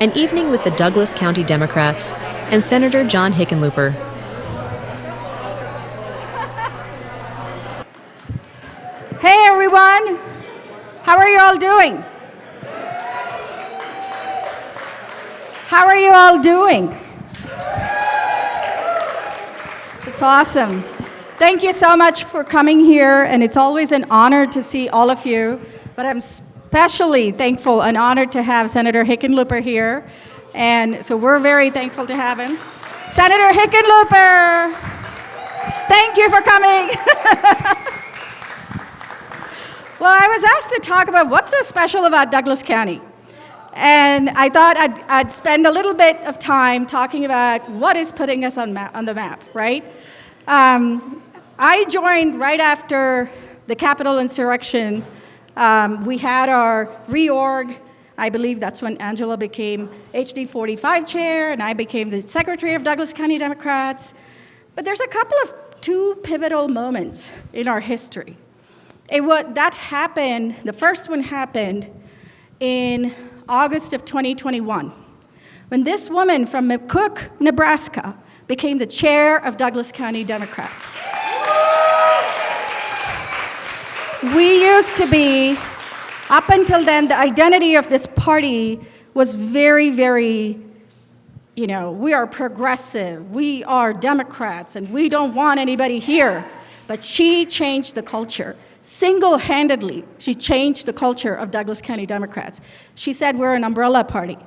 an evening with the Douglas County Democrats and Senator John Hickenlooper. Hey everyone, how are you all doing? How are you all doing? It's awesome. Thank you so much for coming here, and it's always an honor to see all of you, but I'm especially thankful and honored to have Senator Hickenlooper here, and so we're very thankful to have him. Senator Hickenlooper, thank you for coming. Well, I was asked to talk about what's so special about Douglas County. And I thought I'd spend a little bit of time talking about what is putting us on the map, right? I joined right after the Capitol insurrection. We had our reorg. I believe that's when Angela became HD 45 chair, and I became the secretary of Douglas County Democrats. But there's a couple of two pivotal moments in our history. The first one happened in August of 2021, when this woman from McCook, Nebraska, became the chair of Douglas County Democrats. We used to be, up until then, the identity of this party was very, very, we are progressive, we are Democrats, and we don't want anybody here. But she changed the culture. Single-handedly, she changed the culture of Douglas County Democrats. She said we're an umbrella party.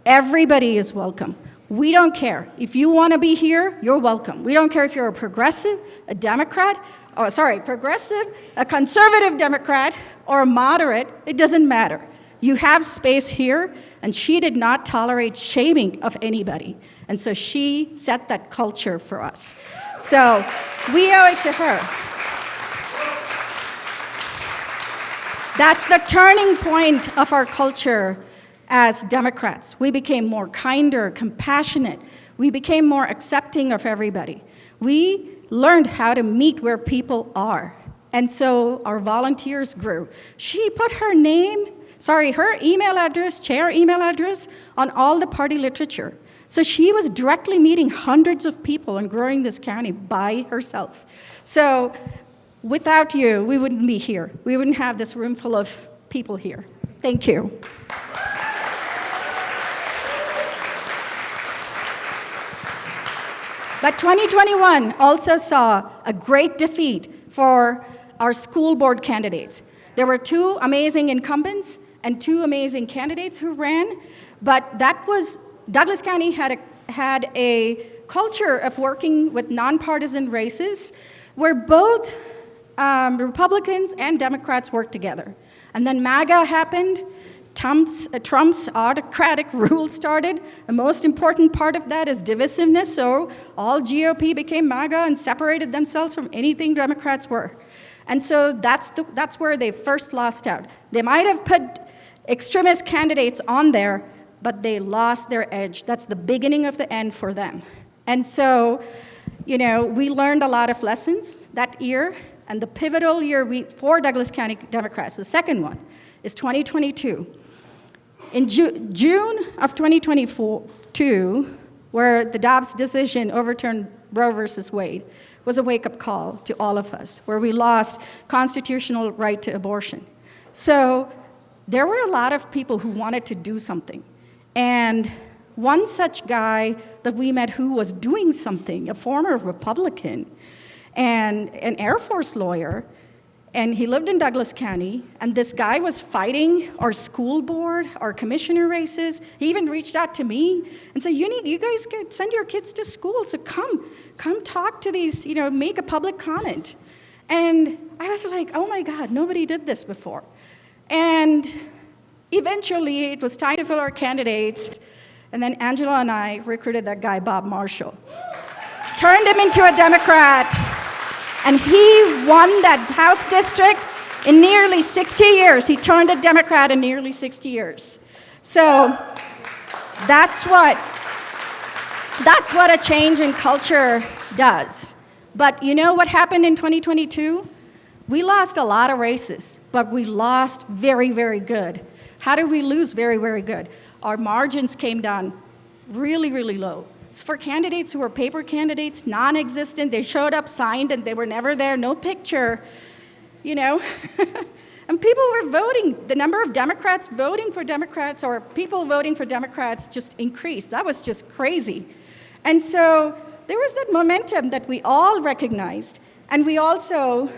Everybody is welcome. We don't care. If you want to be here, you're welcome. We don't care if you're a progressive, a Democrat, progressive, a conservative Democrat, or a moderate. It doesn't matter. You have space here, and she did not tolerate shaming of anybody. And so she set that culture for us. So we owe it to her. That's the turning point of our culture as Democrats. We became more kinder, compassionate. We became more accepting of everybody. We learned how to meet where people are. And so our volunteers grew. She put her email address, chair email address, on all the party literature. So she was directly meeting hundreds of people and growing this county by herself. So without you, we wouldn't be here. We wouldn't have this room full of people here. Thank you. But 2021 also saw a great defeat for our school board candidates. There were two amazing incumbents and two amazing candidates who ran, but Douglas County had a culture of working with nonpartisan races where both Republicans and Democrats worked together. And then MAGA happened. Trump's autocratic rule started. The most important part of that is divisiveness, so all GOP became MAGA and separated themselves from anything Democrats were. And so that's where they first lost out. They might have put extremist candidates on there, but they lost their edge. That's the beginning of the end for them. And so, we learned a lot of lessons that year, and the pivotal year for Douglas County Democrats, the second one, is 2022. In June of 2022, where the Dobbs decision overturned Roe versus Wade, was a wake-up call to all of us, where we lost constitutional right to abortion. So there were a lot of people who wanted to do something. And one such guy that we met who was doing something, a former Republican and an Air Force lawyer, and he lived in Douglas County, and this guy was fighting our school board, our commissioner races. He even reached out to me and said, you guys can send your kids to school, so come talk to these, make a public comment. And I was like, oh my God, nobody did this before. And eventually, it was time to fill our candidates, and then Angela and I recruited that guy, Bob Marshall, turned him into a Democrat, and he won that House district in nearly 60 years. He turned a Democrat in nearly 60 years. So that's what a change in culture does. But you know what happened in 2022? We lost a lot of races, but we lost very, very good. How did we lose? Very, very good. Our margins came down really, really low. So for candidates who were paper candidates, non-existent, they showed up, signed, and they were never there, no picture, you know. And people were voting. The number of Democrats voting for Democrats or people voting for Democrats just increased. That was just crazy. And so there was that momentum that we all recognized. And we also,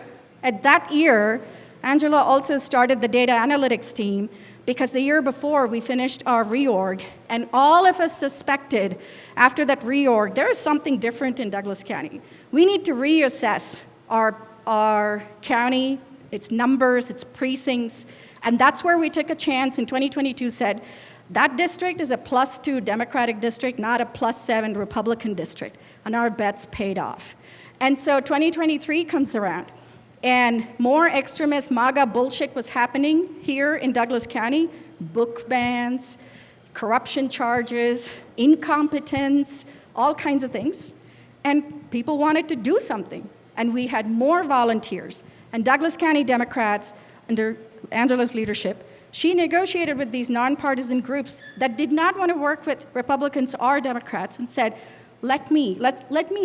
at that year, Angela also started the data analytics team because the year before we finished our reorg, and all of us suspected after that reorg, there is something different in Douglas County. We need to reassess our county, its numbers, its precincts, and that's where we took a chance in 2022, said, that district is a +2 Democratic district, not a +7 Republican district, and our bets paid off. And so 2023 comes around, and more extremist MAGA bullshit was happening here in Douglas County, book bans, corruption charges, incompetence, all kinds of things. And people wanted to do something. And we had more volunteers. And Douglas County Democrats, under Angela's leadership, she negotiated with these nonpartisan groups that did not want to work with Republicans or Democrats and said, let me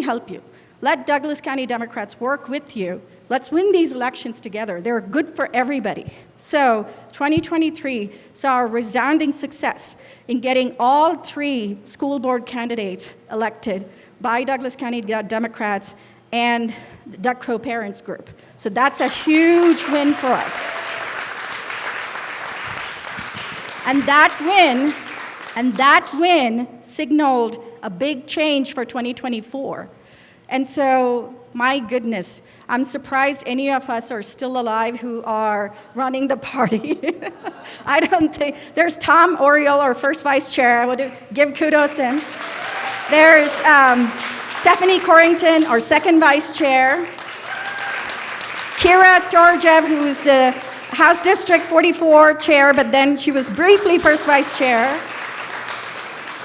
help you. Let Douglas County Democrats work with you. Let's win these elections together. They're good for everybody. So 2023 saw a resounding success in getting all 3 school board candidates elected by Douglas County Democrats and the Duck Co-Parents Group. So that's a huge win for us. And that win signaled a big change for 2024. And so, my goodness, I'm surprised any of us are still alive who are running the party. I don't think, there's Tom Oriole, our first vice chair, I would give kudos to him. There's Stephanie Corrington, our second vice chair. Kira Storjev, who's the House District 44 chair, but then she was briefly first vice chair.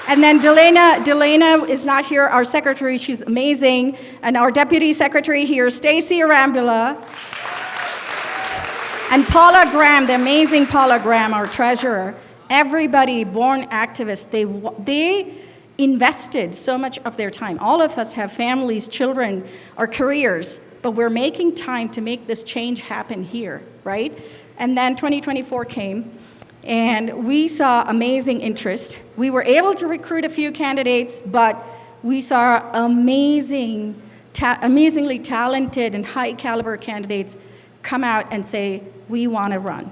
And then Delana is not here, our secretary, she's amazing. And our deputy secretary here, Stacy Arambula. And Paula Graham, the amazing Paula Graham, our treasurer. Everybody, born activists, they invested so much of their time. All of us have families, children, or careers, but we're making time to make this change happen here, right? And then 2024 came. And we saw amazing interest. We were able to recruit a few candidates, but we saw amazingly talented and high caliber candidates come out and say, we want to run.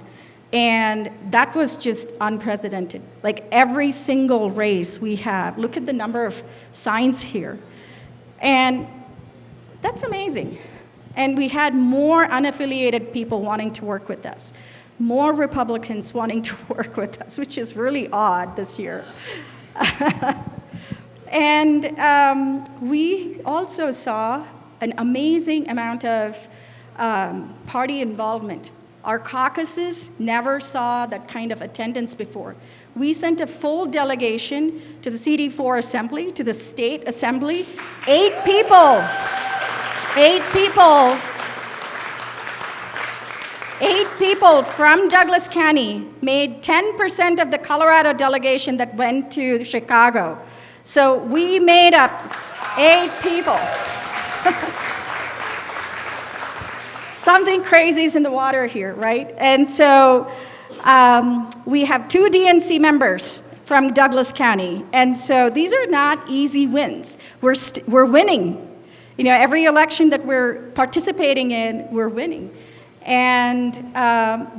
And that was just unprecedented. Like every single race we have, look at the number of signs here. And that's amazing. And we had more unaffiliated people wanting to work with us. More Republicans wanting to work with us, which is really odd this year. And we also saw an amazing amount of party involvement. Our caucuses never saw that kind of attendance before. We sent a full delegation to the CD4 Assembly, to the state assembly. 8 people. 8 people from Douglas County made 10% of the Colorado delegation that went to Chicago. So we made up 8 people. Something crazy is in the water here, right? And so we have 2 DNC members from Douglas County. And so these are not easy wins. We're winning. You know, every election that we're participating in, we're winning. And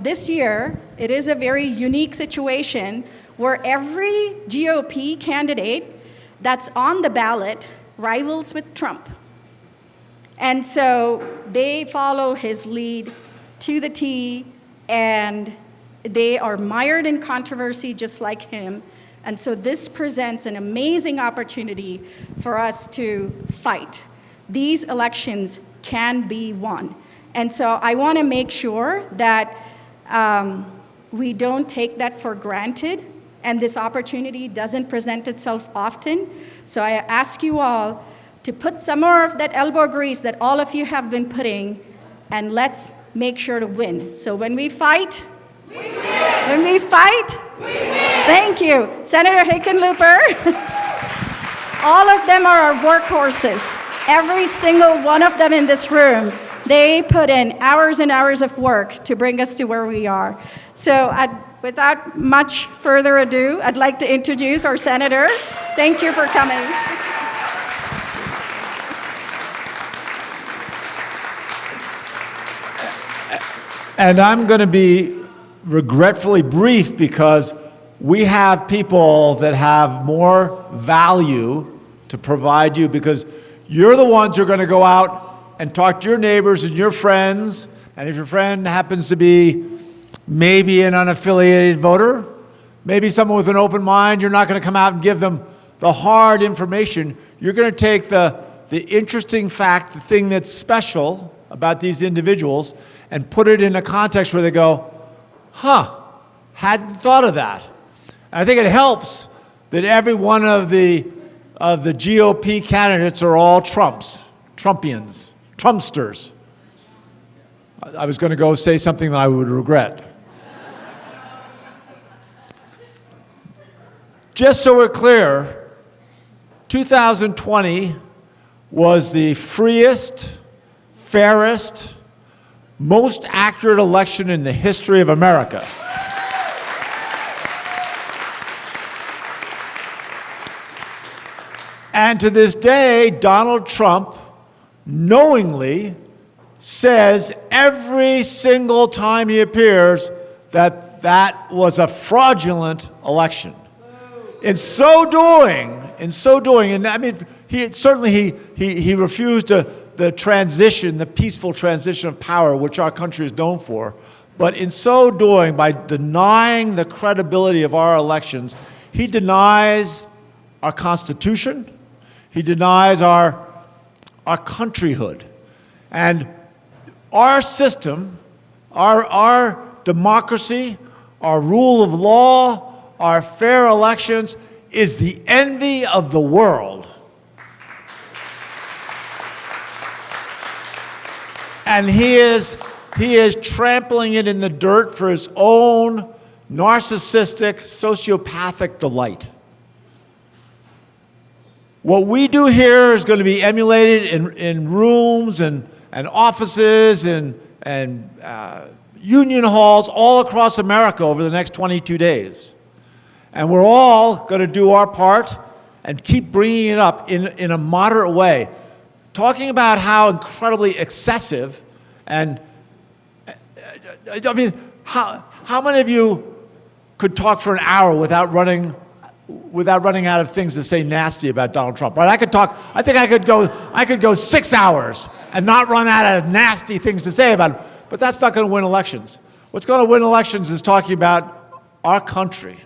this year, it is a very unique situation where every GOP candidate that's on the ballot rivals with Trump. And so they follow his lead to the T, and they are mired in controversy just like him. And so this presents an amazing opportunity for us to fight. These elections can be won. And so I want to make sure that we don't take that for granted, and this opportunity doesn't present itself often. So I ask you all to put some more of that elbow grease that all of you have been putting, and let's make sure to win. So when we fight, we win. When we fight, we win. Thank you. Senator Hickenlooper, all of them are our workhorses. Every single one of them in this room, they put in hours and hours of work to bring us to where we are. So without much further ado, I'd like to introduce our senator. Thank you for coming. And I'm going to be regretfully brief because we have people that have more value to provide you, because you're the ones who are going to go out and talk to your neighbors and your friends. And if your friend happens to be maybe an unaffiliated voter, maybe someone with an open mind, you're not going to come out and give them the hard information. You're going to take the interesting fact, the thing that's special about these individuals, and put it in a context where they go, huh, hadn't thought of that. And I think it helps that every one of the GOP candidates are all Trumpians, Trumpsters. I was going to go say something that I would regret. Just so we're clear, 2020 was the freest, fairest, most accurate election in the history of America. And to this day, Donald Trump knowingly says every single time he appears that that was a fraudulent election. In so doing, and I mean, he refused the transition, the peaceful transition of power, which our country is known for. But in so doing, by denying the credibility of our elections, he denies our Constitution, he denies our countryhood. And our system, our democracy, our rule of law, our fair elections is the envy of the world. And he is trampling it in the dirt for his own narcissistic, sociopathic delight. What we do here is going to be emulated in rooms and offices and union halls all across America over the next 22 days. And we're all going to do our part and keep bringing it up in a moderate way, talking about how incredibly excessive and, I mean, how many of you could talk for an hour without running out of things to say nasty about Donald Trump? Right? I think I could go 6 hours and not run out of nasty things to say about him. But that's not going to win elections. What's going to win elections is talking about our country,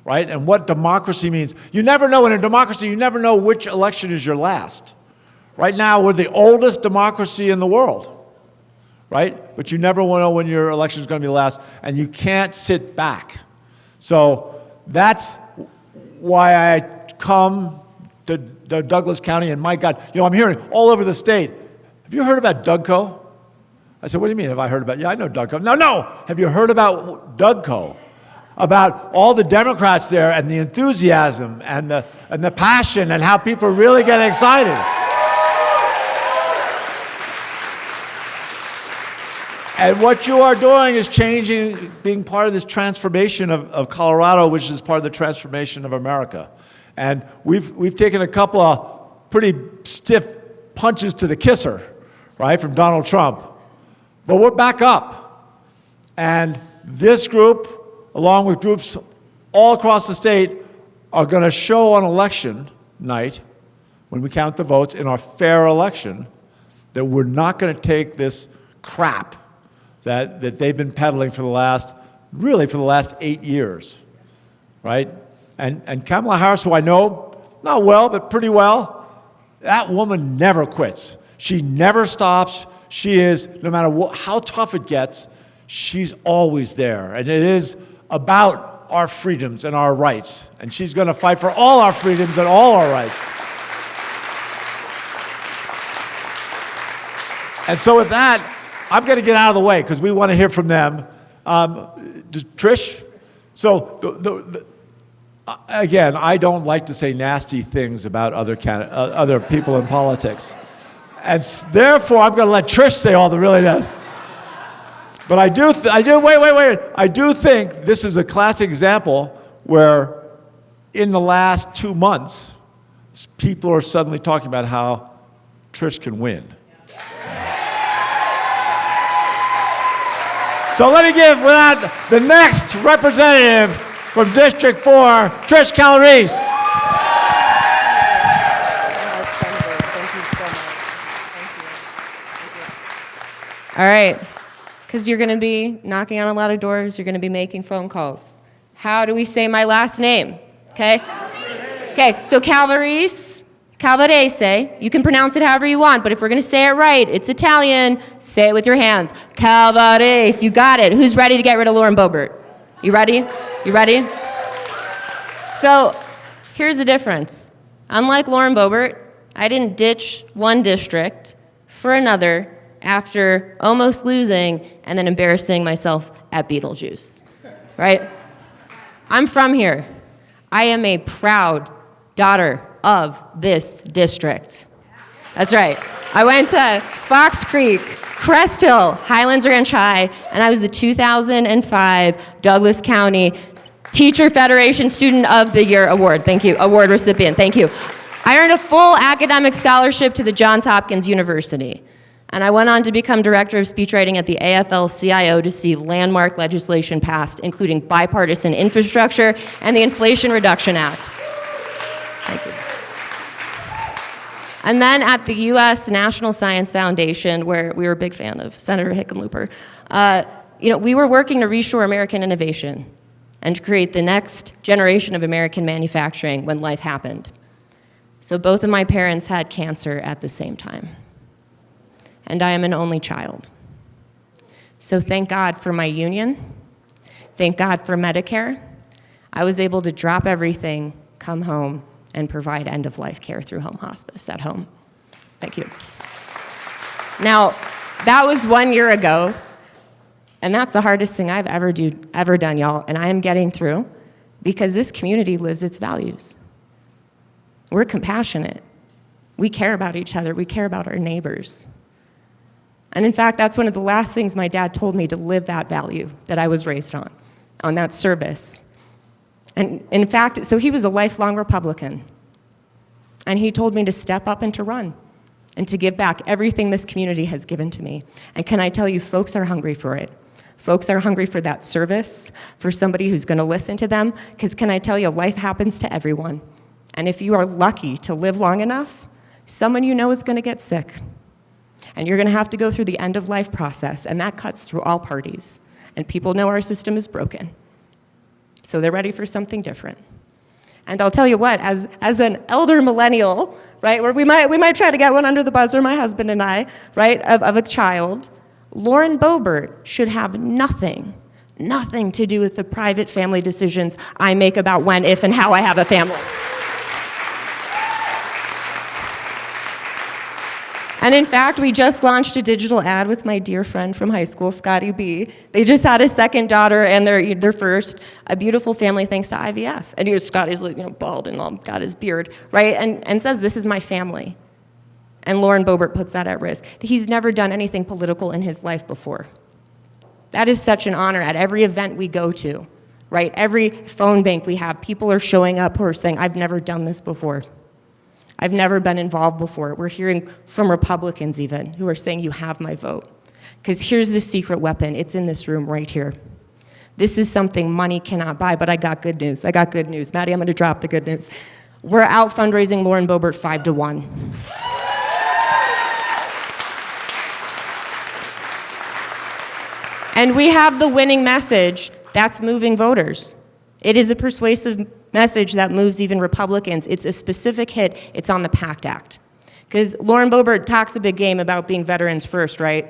right? And what democracy means. You never know, in a democracy, you never know which election is your last. Right now, we're the oldest democracy in the world, right? But you never know when your election is going to be last, and you can't sit back. So that's why I come to Douglas County, and my God, I'm hearing all over the state, have you heard about Dougco? I said, what do you mean, have I heard about? Yeah, I know Dougco. No, have you heard about Dougco? About all the Democrats there and the enthusiasm and the passion and how people really get excited. And what you are doing is changing, being part of this transformation of Colorado, which is part of the transformation of America. And we've taken a couple of pretty stiff punches to the kisser, right, from Donald Trump. But we're back up. And this group, along with groups all across the state, are going to show on election night, when we count the votes in our fair election, that we're not going to take this crap that they've been peddling for the last 8 years, right? And Kamala Harris, who I know, not well, but pretty well, that woman never quits. She never stops. She is, no matter how tough it gets, she's always there. And it is about our freedoms and our rights. And she's going to fight for all our freedoms and all our rights. And so with that, I'm going to get out of the way because we want to hear from them. Trish, So again, I don't like to say nasty things about other people in politics. And therefore, I'm going to let Trish say all the really nasty. But I do think this is a classic example where in the last 2 months, people are suddenly talking about how Trish can win. So let me give the next representative from District 4, Trish Calabrese. All right, because you're going to be knocking on a lot of doors, you're going to be making phone calls. How do we say my last name? Okay? Okay, so Calabrese, you can pronounce it however you want, but if we're going to say it right, it's Italian, say it with your hands. Calabrese, you got it. Who's ready to get rid of Lauren Boebert? You ready? You ready? So here's the difference. Unlike Lauren Boebert, I didn't ditch one district for another after almost losing and then embarrassing myself at Beetlejuice, right? I'm from here. I am a proud daughter of this district. That's right. I went to Fox Creek, Crest Hill, Highlands Ranch High, and I was the 2005 Douglas County Teacher Federation Student of the Year Award. Thank you. Award recipient. Thank you. I earned a full academic scholarship to the Johns Hopkins University. And I went on to become director of speechwriting at the AFL-CIO to see landmark legislation passed, including bipartisan infrastructure and the Inflation Reduction Act. Thank you. And then at the U.S. National Science Foundation, where we were a big fan of Senator Hickenlooper, we were working to reshore American innovation and to create the next generation of American manufacturing when life happened. So both of my parents had cancer at the same time. And I am an only child. So thank God for my union. Thank God for Medicare. I was able to drop everything, come home, and provide end-of-life care through home hospice at home. Thank you. Now, that was 1 year ago, and that's the hardest thing I've ever done, y'all, and I am getting through because this community lives its values. We're compassionate. We care about each other. We care about our neighbors. And in fact, that's one of the last things my dad told me, to live that value that I was raised on that service. And in fact, so he was a lifelong Republican. And he told me to step up and to run and to give back everything this community has given to me. And can I tell you, folks are hungry for it. Folks are hungry for that service, for somebody who's going to listen to them. Because can I tell you, life happens to everyone. And if you are lucky to live long enough, someone you know is going to get sick. And you're going to have to go through the end-of-life process, and that cuts through all parties. And people know our system is broken. So they're ready for something different. And I'll tell you what, as an elder millennial, right, where we might try to get one under the buzzer, my husband and I, right, of a child, Lauren Boebert should have nothing to do with the private family decisions I make about when, if, and how I have a family. And in fact, we just launched a digital ad with my dear friend from high school, Scotty B. They just had a second daughter and their first, a beautiful family thanks to IVF. And Scotty's bald and all, got his beard, right? And says, this is my family. And Lauren Boebert puts that at risk. He's never done anything political in his life before. That is such an honor at every event we go to, right? Every phone bank we have, people are showing up who are saying, I've never done this before. I've never been involved before. We're hearing from Republicans even who are saying, you have my vote. Because here's the secret weapon. It's in this room right here. This is something money cannot buy, but I got good news. Maddie, I'm going to drop the good news. We're out fundraising Lauren Boebert 5-1. And we have the winning message that's moving voters. It is a persuasive message that moves even Republicans. It's a specific hit. It's on the PACT Act. Because Lauren Boebert talks a big game about being veterans first, right?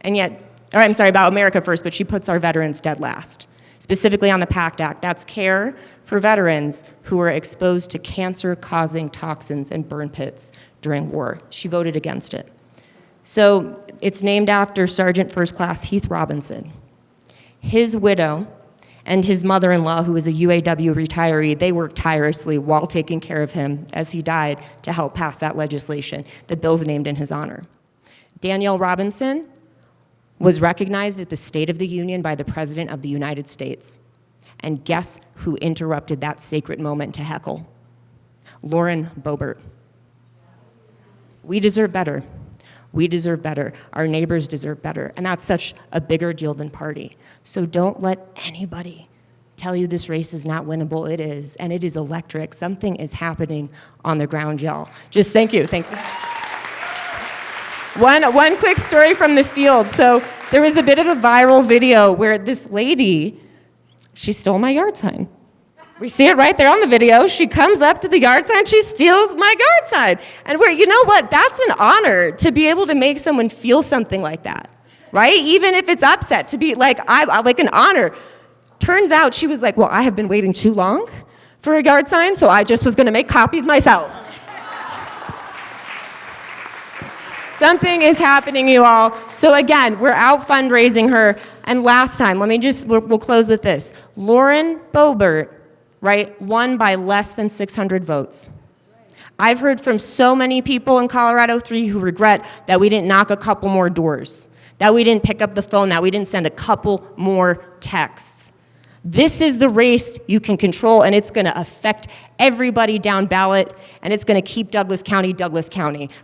And yet, about America first, but she puts our veterans dead last. Specifically on the PACT Act, that's care for veterans who were exposed to cancer-causing toxins and burn pits during war. She voted against it. So it's named after Sergeant First Class Heath Robinson. His widow and his mother-in-law, who was a UAW retiree, they worked tirelessly while taking care of him as he died to help pass that legislation. The bill's named in his honor. Danielle Robinson was recognized at the State of the Union by the President of the United States. And guess who interrupted that sacred moment to heckle? Lauren Boebert. We deserve better. We deserve better. Our neighbors deserve better. And that's such a bigger deal than party. So don't let anybody tell you this race is not winnable. It is, and it is electric. Something is happening on the ground, y'all. Just thank you. One quick story from the field. So there was a bit of a viral video where this lady, she stole my yard sign. We see it right there on the video. She comes up to the yard sign, she steals my yard sign. And you know what? That's an honor to be able to make someone feel something like that, right? Even if it's upset, to be like an honor. Turns out she was like, well, I have been waiting too long for a yard sign, so I just was gonna make copies myself. Something is happening, you all. So again, we're out fundraising her. And last time, we'll close with this. Lauren Boebert, right, won by less than 600 votes. I've heard from so many people in Colorado 3 who regret that we didn't knock a couple more doors, that we didn't pick up the phone, that we didn't send a couple more texts. This is the race you can control, and it's gonna affect everybody down ballot, and it's gonna keep Douglas County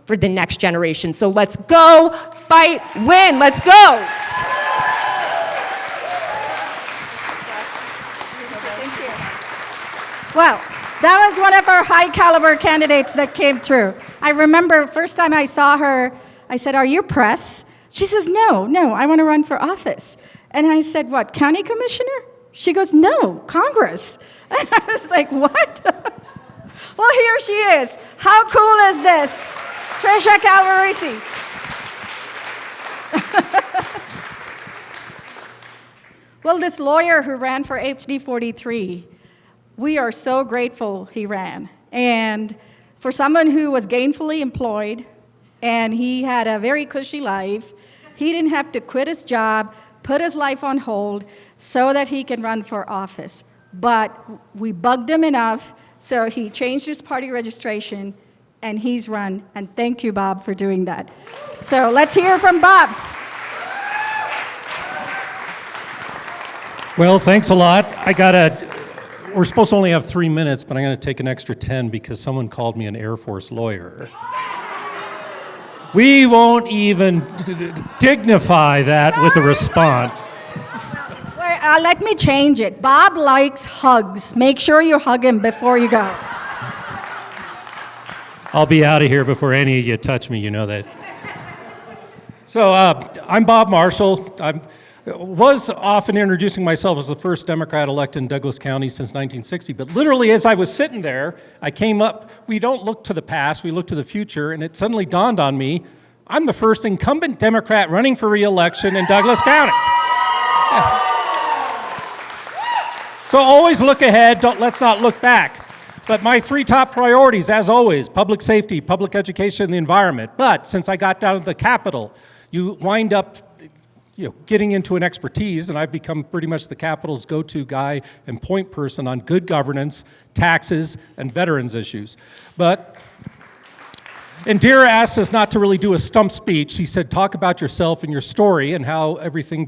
for the next generation. So let's go, fight, win, let's go. Well, that was one of our high caliber candidates that came through. I remember first time I saw her, I said, are you press? She says, no, I want to run for office. And I said, what, county commissioner? She goes, no, Congress. And I was like, what? Well, here she is. How cool is this? Tricia Calvarisi. Well, this lawyer who ran for HD 43, we are so grateful he ran. And for someone who was gainfully employed and he had a very cushy life, he didn't have to quit his job, put his life on hold so that he can run for office. But we bugged him enough, so he changed his party registration and he's run. And thank you, Bob, for doing that. So let's hear from Bob. Well, thanks a lot. We're supposed to only have 3 minutes, but I'm going to take an extra 10 because someone called me an Air Force lawyer. We won't even dignify that with a response. Let me change it. Bob likes hugs. Make sure you hug him before you go. I'll be out of here before any of you touch me, you know that. So I'm Bob Marshall. I was often introducing myself as the first Democrat elected in Douglas County since 1960, but literally as I was sitting there, I came up, we don't look to the past, we look to the future, and it suddenly dawned on me, I'm the first incumbent Democrat running for re-election in Douglas County. So always look ahead, let's not look back. But my 3 top priorities, as always, public safety, public education, and the environment. But since I got down to the Capitol, you wind up getting into an expertise, and I've become pretty much the Capitol's go-to guy and point person on good governance, taxes, and veterans issues. But Indira asked us not to really do a stump speech. She said, talk about yourself and your story and how everything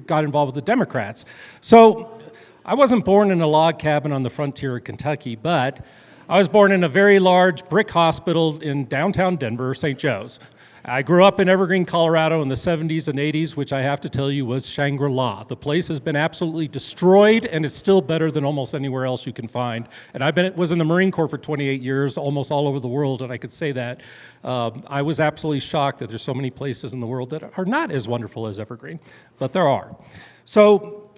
got involved with the Democrats. So I wasn't born in a log cabin on the frontier of Kentucky, but I was born in a very large brick hospital in downtown Denver, St. Joe's. I grew up in Evergreen, Colorado in the 70s and 80s, which I have to tell you was Shangri-La. The place has been absolutely destroyed, and it's still better than almost anywhere else you can find. And was in the Marine Corps for 28 years, almost all over the world, and I could say that. I was absolutely shocked that there's so many places in the world that are not as wonderful as Evergreen, but there are. So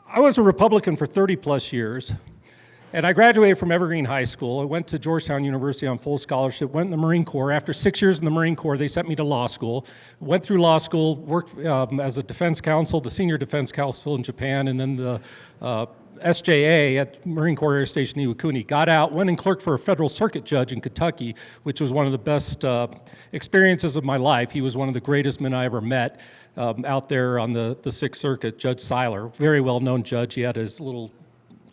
I was a Republican for 30 plus years. And I graduated from Evergreen High School. I went to Georgetown University on full scholarship, went in the Marine Corps. After 6 years in the Marine Corps, they sent me to law school. Went through law school, worked as a defense counsel, the senior defense counsel in Japan, and then the SJA at Marine Corps Air Station Iwakuni, got out, went and clerked for a federal circuit judge in Kentucky, which was one of the best experiences of my life. He was one of the greatest men I ever met out there on the Sixth Circuit, Judge Seiler, very well-known judge. He had his little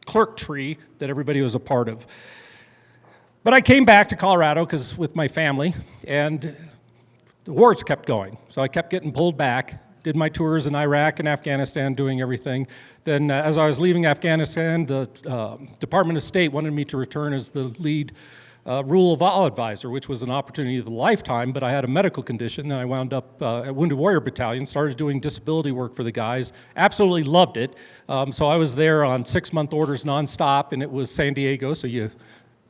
clerk tree that everybody was a part of. But I came back to Colorado because with my family, and the wars kept going. So I kept getting pulled back, did my tours in Iraq and Afghanistan, doing everything. Then as I was leaving Afghanistan, the Department of State wanted me to return as the lead rule of all advisor, which was an opportunity of a lifetime, but I had a medical condition, and I wound up at Wounded Warrior Battalion, started doing disability work for the guys, absolutely loved it. So I was there on 6-month orders nonstop, and it was San Diego, so you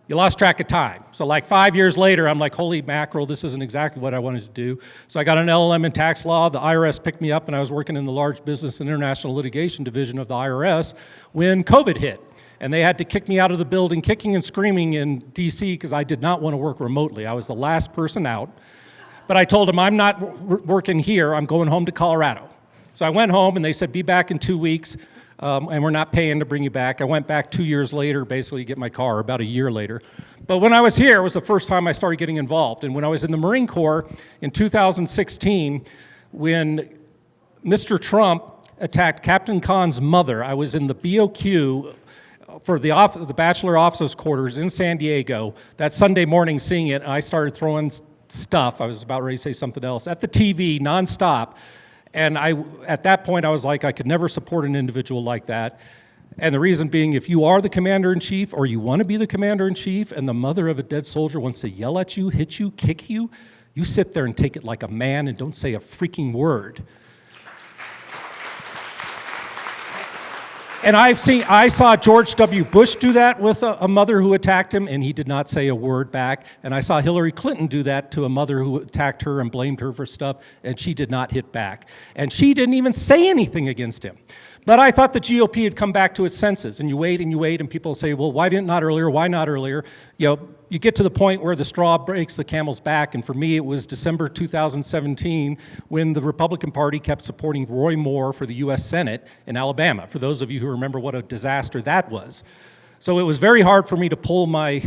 lost track of time. So like 5 years later, I'm like, holy mackerel, this isn't exactly what I wanted to do. So I got an LLM in tax law. The IRS picked me up, and I was working in the large business and international litigation division of the IRS when COVID hit. And they had to kick me out of the building, kicking and screaming in DC because I did not want to work remotely. I was the last person out. But I told them, I'm not working here, I'm going home to Colorado. So I went home, and they said, be back in 2 weeks. And we're not paying to bring you back. I went back 2 years later, basically to get my car, about a year later. But when I was here, it was the first time I started getting involved. And when I was in the Marine Corps in 2016, when Mr. Trump attacked Captain Khan's mother, I was in the BOQ for the Bachelor Officers' Quarters in San Diego that Sunday morning seeing it, and I started throwing stuff, I was about ready to say something else, at the TV nonstop. And at that point, I was like, I could never support an individual like that. And the reason being, if you are the commander-in-chief or you want to be the commander-in-chief and the mother of a dead soldier wants to yell at you, hit you, kick you, you sit there and take it like a man and don't say a freaking word. And I saw George W. Bush do that with a mother who attacked him, and he did not say a word back. And I saw Hillary Clinton do that to a mother who attacked her and blamed her for stuff, and she did not hit back. And she didn't even say anything against him. But I thought the GOP had come back to its senses, and you wait, and people say, well, why not earlier? Why not earlier? You get to the point where the straw breaks the camel's back, and for me, it was December 2017 when the Republican Party kept supporting Roy Moore for the U.S. Senate in Alabama, for those of you who remember what a disaster that was. So it was very hard for me to pull my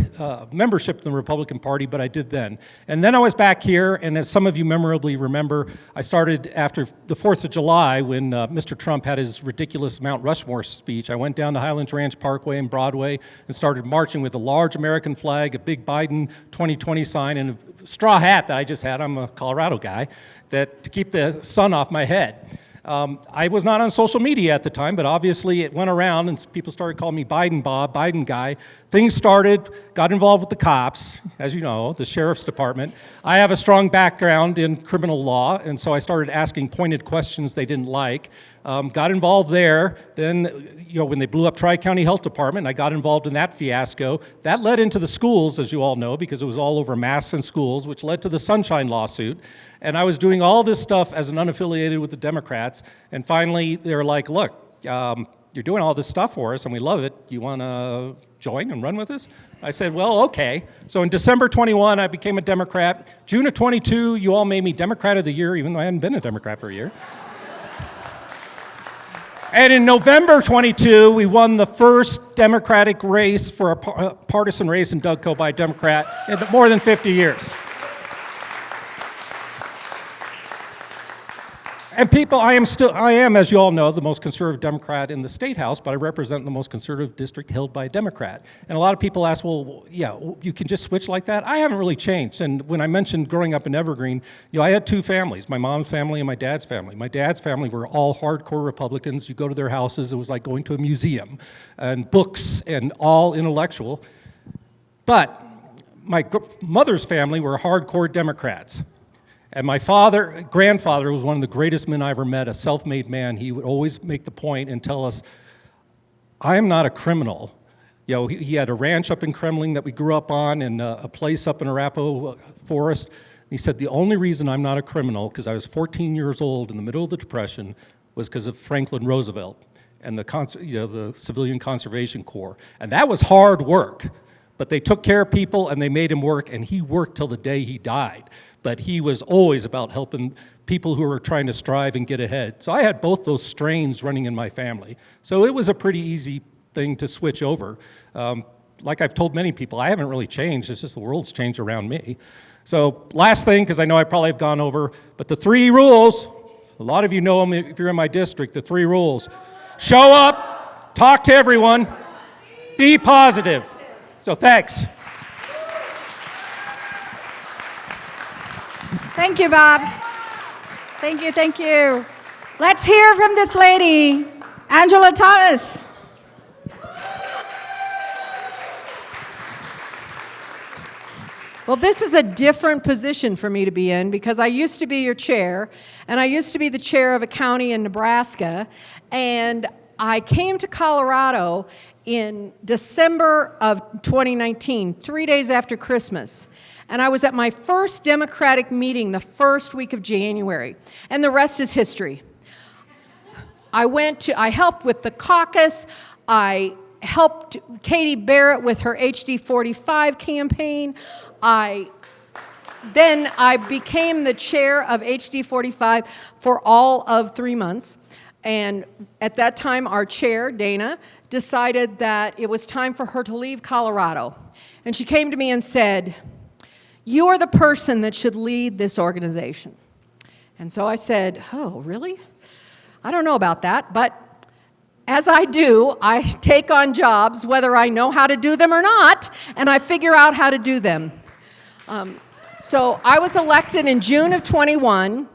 membership in the Republican Party, but I did then. And then I was back here, and as some of you memorably remember, I started after the 4th of July when Mr. Trump had his ridiculous Mount Rushmore speech. I went down to Highlands Ranch Parkway and Broadway and started marching with a large American flag, a big Biden 2020 sign, and a straw hat that I just had. I'm a Colorado guy, to keep the sun off my head. I was not on social media at the time, but obviously it went around and people started calling me Biden Bob, Biden guy. Things started, got involved with the cops, as you know, the sheriff's department. I have a strong background in criminal law, and so I started asking pointed questions they didn't like. Got involved there. Then, when they blew up Tri-County Health Department, I got involved in that fiasco. That led into the schools, as you all know, because it was all over masks in schools, which led to the Sunshine lawsuit. And I was doing all this stuff as an unaffiliated with the Democrats. And finally, they were like, look, you're doing all this stuff for us, and we love it. You want to join and run with us? I said, well, okay. So in December 21, I became a Democrat. June of 22, you all made me Democrat of the Year, even though I hadn't been a Democrat for a year. And in November 22, we won the first Democratic race for a partisan race in Dougco by a Democrat in more than 50 years. And people, I am, as you all know, the most conservative Democrat in the State House, but I represent the most conservative district held by a Democrat. And a lot of people ask, well, yeah, you can just switch like that? I haven't really changed. And when I mentioned growing up in Evergreen, I had two families, my mom's family and my dad's family. My dad's family were all hardcore Republicans. You go to their houses, it was like going to a museum, and books, and all intellectual. But my mother's family were hardcore Democrats. And my grandfather was one of the greatest men I ever met, a self-made man. He would always make the point and tell us, I am not a criminal. He had a ranch up in Kremling that we grew up on and a place up in Arapahoe Forest. He said, the only reason I'm not a criminal, because I was 14 years old in the middle of the Depression, was because of Franklin Roosevelt and the Civilian Conservation Corps. And that was hard work. But they took care of people and they made him work, and he worked till the day he died. But he was always about helping people who were trying to strive and get ahead. So I had both those strains running in my family. So it was a pretty easy thing to switch over. Like I've told many people, I haven't really changed. It's just the world's changed around me. So last thing, because I know I probably have gone over, but the 3 rules, a lot of you know them if you're in my district, the 3 rules. Show up, talk to everyone, be positive. So thanks. Thank you, Bob. Thank you, thank you. Let's hear from this lady, Angela Thomas. Well, this is a different position for me to be in because I used to be your chair, and I used to be the chair of a county in Nebraska, and I came to Colorado in December of 2019, 3 days after Christmas. And I was at my first Democratic meeting the first week of January, and the rest is history. I helped with the caucus, I helped Katie Barrett with her HD 45 campaign. Then I became the chair of HD 45 for all of 3 months. And at that time, our chair, Dana, decided that it was time for her to leave Colorado. And she came to me and said, "You are the person that should lead this organization." And so I said, "Oh, really? I don't know about that, but as I do, I take on jobs whether I know how to do them or not, and I figure out how to do them." So I was elected in June of 21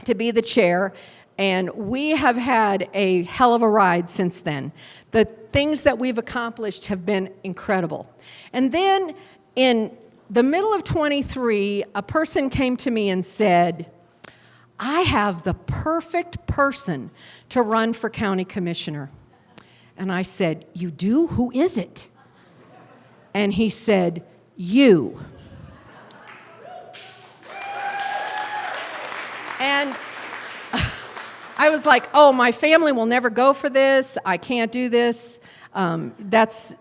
to be the chair, and we have had a hell of a ride since then. The things that we've accomplished have been incredible. And then in the middle of 23, a person came to me and said, "I have the perfect person to run for county commissioner." And I said, "You do? Who is it?" And he said, "You." And I was like, "Oh, my family will never go for this. I can't do this. That's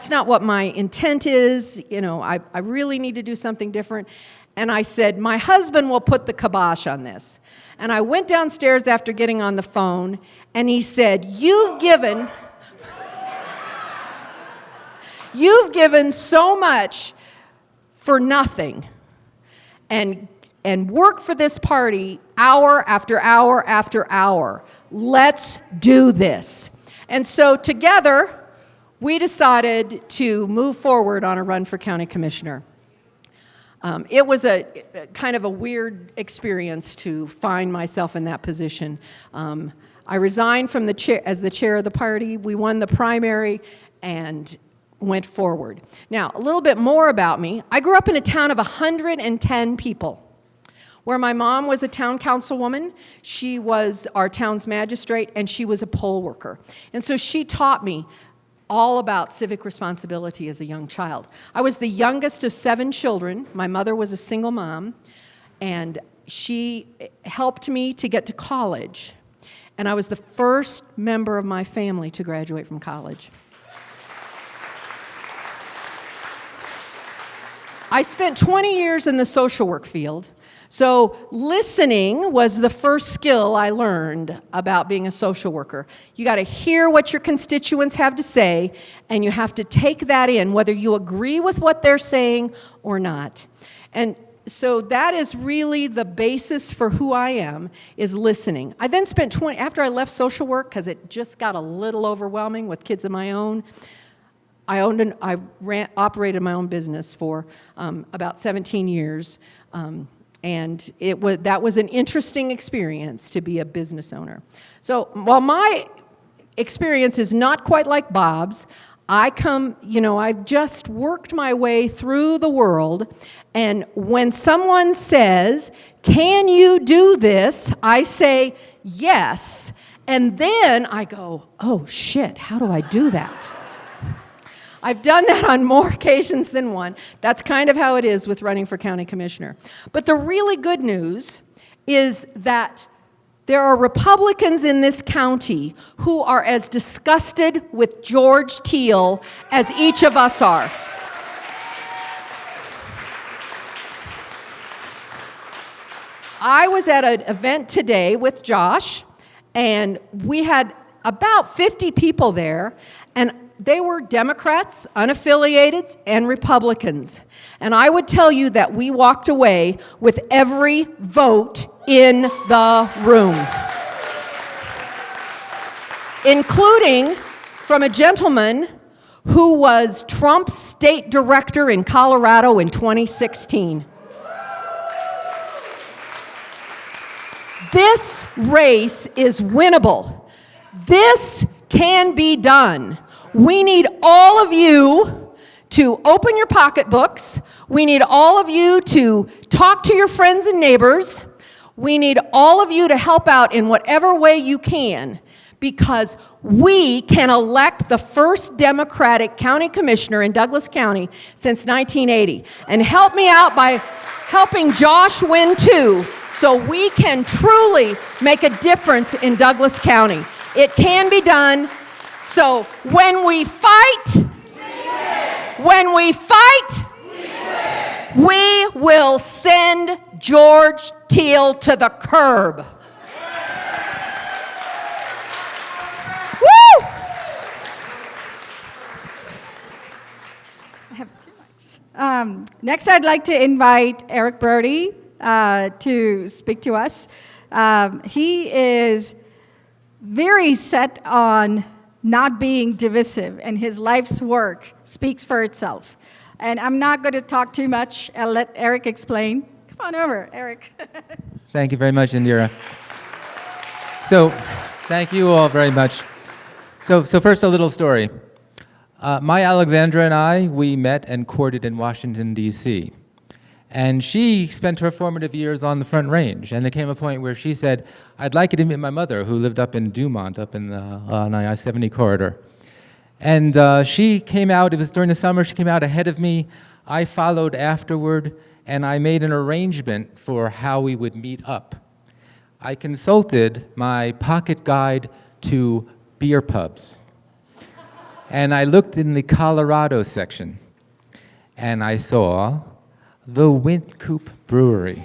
not what my intent is. I really need to do something different." And I said, "My husband will put the kibosh on this." And I went downstairs after getting on the phone, and he said, you've given so much for nothing, and work for this party hour after hour after hour. Let's do this." And so together, we decided to move forward on a run for county commissioner. It was a kind of a weird experience to find myself in that position. I resigned from the chair as the chair of the party. We won the primary and went forward. Now, a little bit more about me. I grew up in a town of 110 people, where my mom was a town councilwoman, she was our town's magistrate, and she was a poll worker. And so she taught me all about civic responsibility as a young child. I was the youngest of 7 children. My mother was a single mom, and she helped me to get to college. And I was the first member of my family to graduate from college. I spent 20 years in the social work field. So listening was the first skill I learned about being a social worker. You got to hear what your constituents have to say, and you have to take that in, whether you agree with what they're saying or not. And so that is really the basis for who I am, is listening. I then spent after I left social work, because it just got a little overwhelming with kids of my own, I operated my own business for about 17 years. And that was an interesting experience to be a business owner. So while my experience is not quite like Bob's, I've just worked my way through the world, and when someone says, "Can you do this?" I say, "Yes," and then I go, "Oh shit, how do I do that?" I've done that on more occasions than one. That's kind of how it is with running for county commissioner. But the really good news is that there are Republicans in this county who are as disgusted with George Teal as each of us are. I was at an event today with Josh, and we had about 50 people there, And they were Democrats, unaffiliated, and Republicans. And I would tell you that we walked away with every vote in the room, including from a gentleman who was Trump's state director in Colorado in 2016. This race is winnable. This can be done. We need all of you to open your pocketbooks. We need all of you to talk to your friends and neighbors. We need all of you to help out in whatever way you can, because we can elect the first Democratic county commissioner in Douglas County since 1980. And help me out by helping Josh win too, so we can truly make a difference in Douglas County. It can be done. So when we fight, we will send George Teal to the curb. Woo! I have 2 mics. Next, I'd like to invite Eric Brody to speak to us. He is very set on not being divisive, and his life's work speaks for itself. And I'm not going to talk too much. I'll let Eric explain. Come on over, Eric. Thank you very much, Indira. So, thank you all very much. So first, a little story. My Alexandra and I, we met and courted in Washington, D.C. And she spent her formative years on the Front Range. And there came a point where she said, I'd like you to meet my mother, who lived up in Dumont, up in the on I-70 corridor. And she came out, it was during the summer, she came out ahead of me. I followed afterward, and I made an arrangement for how we would meet up. I consulted my pocket guide to beer pubs. And I looked in the Colorado section, and I saw the Wynkoop Brewery.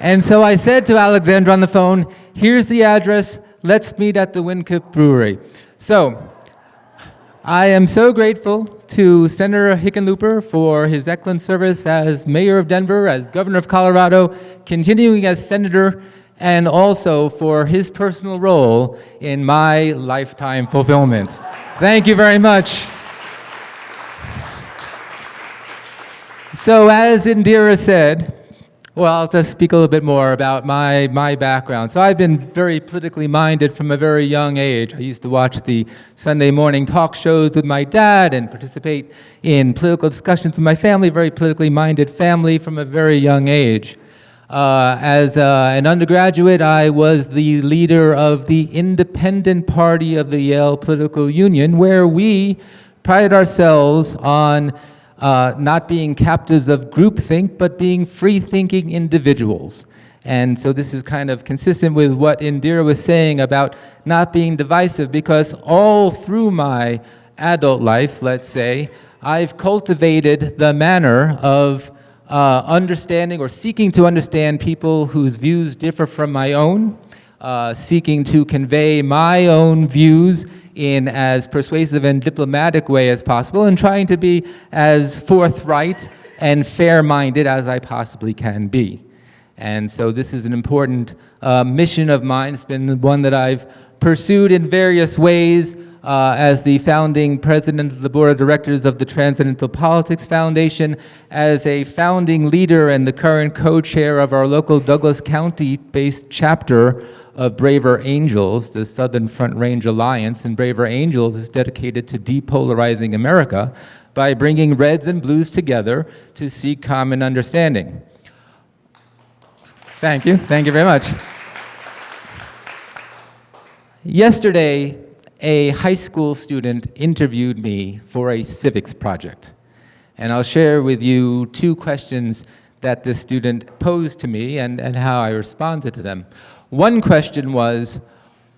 And so I said to Alexandra on the phone, here's the address, let's meet at the Wynkoop Brewery. So, I am so grateful to Senator Hickenlooper for his excellent service as mayor of Denver, as governor of Colorado, continuing as senator, and also for his personal role in my lifetime fulfillment. Thank you very much. So as Indira said, well, I'll just speak a little bit more about my background. So I've been very politically minded from a very young age. I used to watch the Sunday morning talk shows with my dad and participate in political discussions with my family, very politically minded family from a very young age. As an undergraduate, I was the leader of the independent party of the Yale Political Union, where we prided ourselves on not being captives of groupthink, but being free-thinking individuals. And so this is kind of consistent with what Indira was saying about not being divisive, because all through my adult life, let's say, I've cultivated the manner of understanding or seeking to understand people whose views differ from my own, seeking to convey my own views in as persuasive and diplomatic way as possible, and trying to be as forthright and fair-minded as I possibly can be. And so this is an important mission of mine. It's been one that I've pursued in various ways as the founding president of the board of directors of the Transcendental Politics Foundation, as a founding leader and the current co-chair of our local Douglas County-based chapter of Braver Angels, the Southern Front Range Alliance. And Braver Angels is dedicated to depolarizing America by bringing reds and blues together to seek common understanding. Thank you very much. Yesterday, a high school student interviewed me for a civics project. And I'll share with you 2 questions that this student posed to me and how I responded to them. One question was,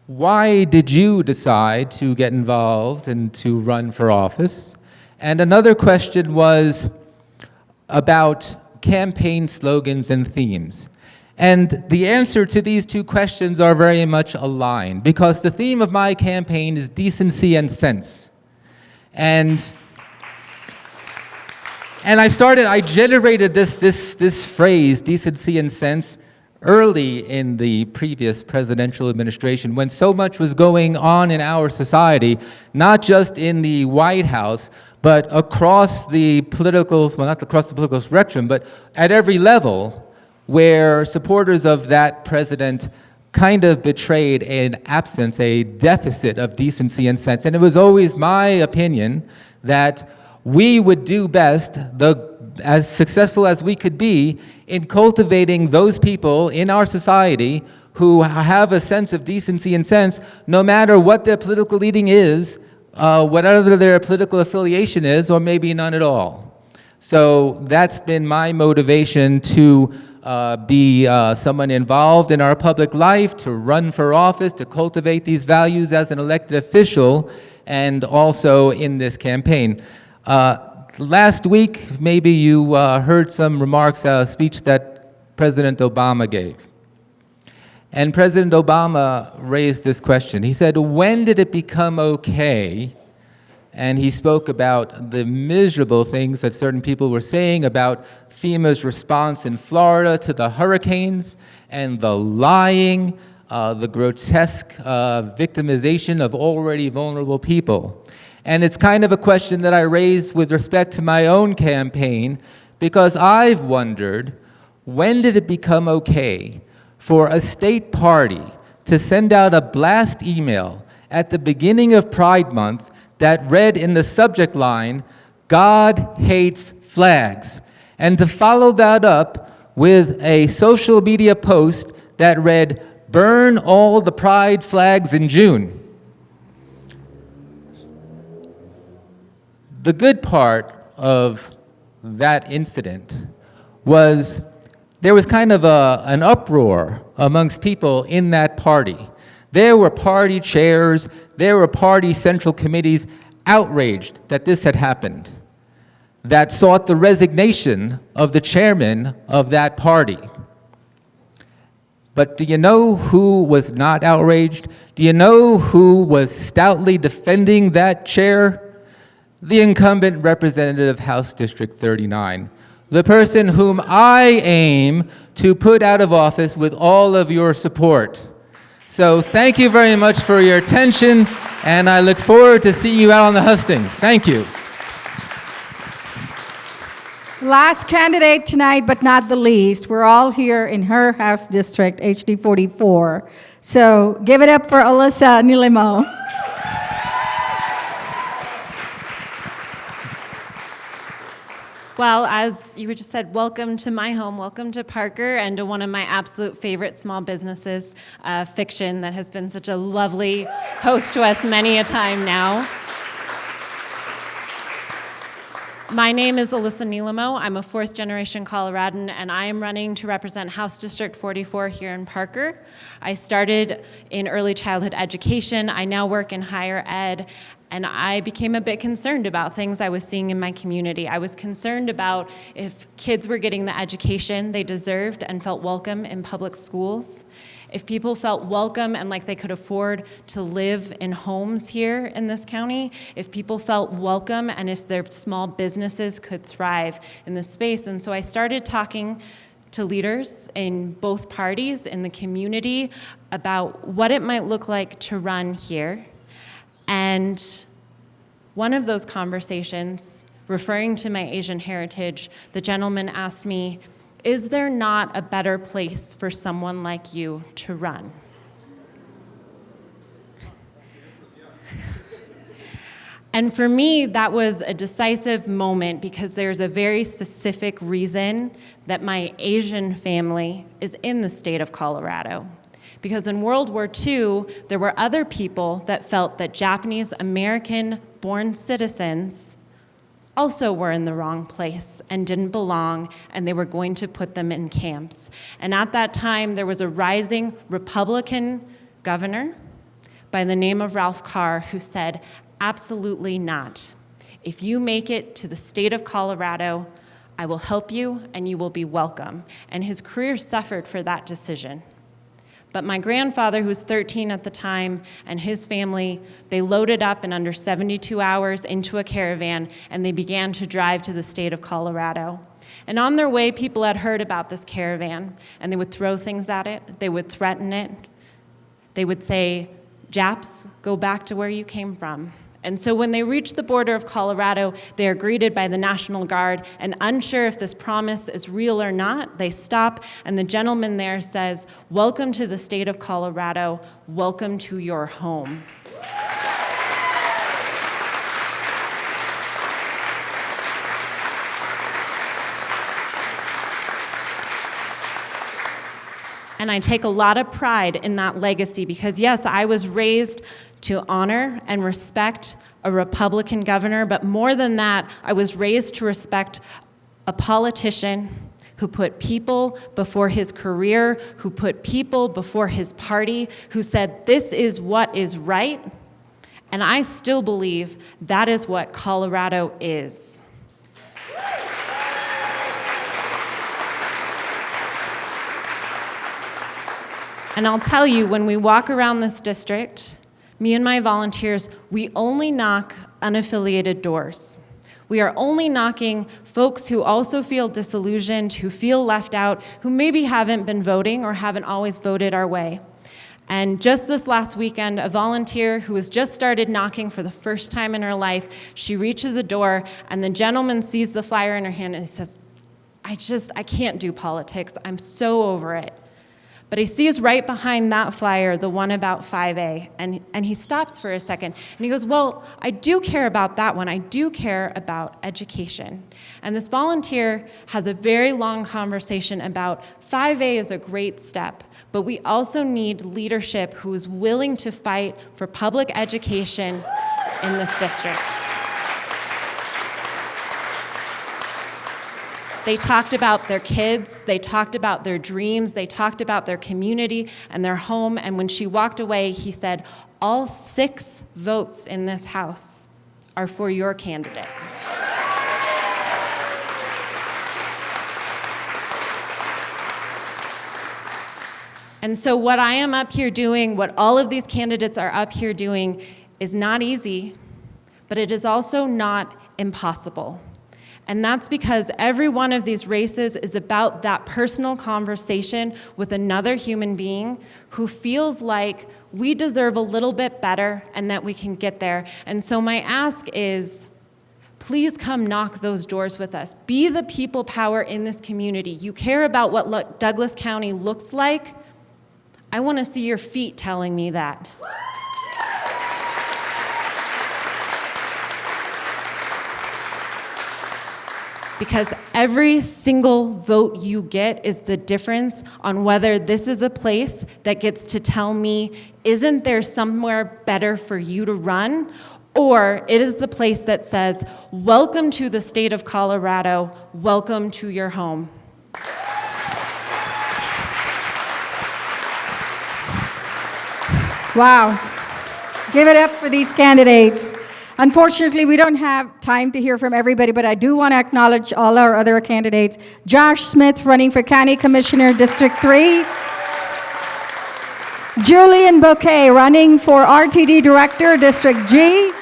why did you decide to get involved and to run for office? And another question was about campaign slogans and themes. And the answer to these two questions are very much aligned, because the theme of my campaign is decency and sense. And I generated this phrase, decency and sense, early in the previous presidential administration, when so much was going on in our society, not just in the White House, but across the political, well, not across the political spectrum, but at every level, where supporters of that president kind of betrayed an absence, a deficit of decency and sense. And it was always my opinion that we would do best, as successful as we could be, in cultivating those people in our society who have a sense of decency and sense, no matter what their political leading is, whatever their political affiliation is, or maybe none at all. So that's been my motivation to be someone involved in our public life, to run for office, to cultivate these values as an elected official, and also in this campaign. Last week, maybe you heard some remarks, a speech that President Obama gave. And President Obama raised this question. He said, when did it become okay? And he spoke about the miserable things that certain people were saying about FEMA's response in Florida to the hurricanes, and the lying, the grotesque victimization of already vulnerable people. And it's kind of a question that I raised with respect to my own campaign, because I've wondered, when did it become okay for a state party to send out a blast email at the beginning of Pride Month that read in the subject line, "God hates flags," and to follow that up with a social media post that read, "Burn all the pride flags in June"? The good part of that incident was there was kind of an uproar amongst people in that party. There were party chairs, there were party central committees outraged that this had happened, that sought the resignation of the chairman of that party. But do you know who was not outraged? Do you know who was stoutly defending that chair? The incumbent representative of House District 39, the person whom I aim to put out of office with all of your support. So thank you very much for your attention, and I look forward to seeing you out on the hustings. Thank you. Last candidate tonight, but not the least. We're all here in her House District, HD 44. So give it up for Alyssa Nilimo. Well, as you just said, welcome to my home, welcome to Parker, and to one of my absolute favorite small businesses, Fiction, that has been such a lovely host to us many a time now. My name is Alyssa Nilimo. I'm a fourth-generation Coloradan, and I am running to represent House District 44 here in Parker. I started in early childhood education. I now work in higher ed, and I became a bit concerned about things I was seeing in my community. I was concerned about if kids were getting the education they deserved and felt welcome in public schools, if people felt welcome and like they could afford to live in homes here in this county, if people felt welcome and if their small businesses could thrive in this space. And so I started talking to leaders in both parties in the community about what it might look like to run here. And one of those conversations, referring to my Asian heritage, the gentleman asked me, "Is there not a better place for someone like you to run?" And for me, that was a decisive moment, because there's a very specific reason that my Asian family is in the state of Colorado. Because in World War II, there were other people that felt that Japanese American-born citizens also were in the wrong place and didn't belong, and they were going to put them in camps. And at that time, there was a rising Republican governor by the name of Ralph Carr who said, "Absolutely not. If you make it to the state of Colorado, I will help you, and you will be welcome. And his career suffered for that decision. But my grandfather, who was 13 at the time, and his family, they loaded up in under 72 hours into a caravan, and they began to drive to the state of Colorado. And on their way, people had heard about this caravan, and they would throw things at it. They would threaten it. They would say, "Japs, go back to where you came from." And so when they reach the border of Colorado, they are greeted by the National Guard, and unsure if this promise is real or not, they stop, and the gentleman there says, "Welcome to the state of Colorado. Welcome to your home." And I take a lot of pride in that legacy because, yes, I was raised to honor and respect a Republican governor, but more than that, I was raised to respect a politician who put people before his career, who put people before his party, who said, "This is what is right." And I still believe that is what Colorado is. And I'll tell you, when we walk around this district, me and my volunteers, we only knock unaffiliated doors. We are only knocking folks who also feel disillusioned, who feel left out, who maybe haven't been voting or haven't always voted our way. And just this last weekend, a volunteer who has just started knocking for the first time in her life, she reaches a door, and the gentleman sees the flyer in her hand, and he says, I can't do politics. I'm so over it. But he sees right behind that flyer the one about 5A, and he stops for a second, and he goes, "Well, I do care about that one. I do care about education." And this volunteer has a very long conversation about 5A is a great step, but we also need leadership who is willing to fight for public education in this district. They talked about their kids, they talked about their dreams, they talked about their community and their home, and when she walked away, he said, "All 6 votes in this house are for your candidate." And so what I am up here doing, what all of these candidates are up here doing, is not easy, but it is also not impossible. And that's because every one of these races is about that personal conversation with another human being who feels like we deserve a little bit better and that we can get there. And so my ask is, please come knock those doors with us. Be the people power in this community. You care about what Douglas County looks like. I want to see your feet telling me that. Because every single vote you get is the difference on whether this is a place that gets to tell me, isn't there somewhere better for you to run? Or it is the place that says, welcome to the state of Colorado, welcome to your home. Wow. Give it up for these candidates. Unfortunately, we don't have time to hear from everybody, but I do want to acknowledge all our other candidates. Josh Smith, running for County Commissioner, District 3. Julian Bouquet, running for RTD Director, District G.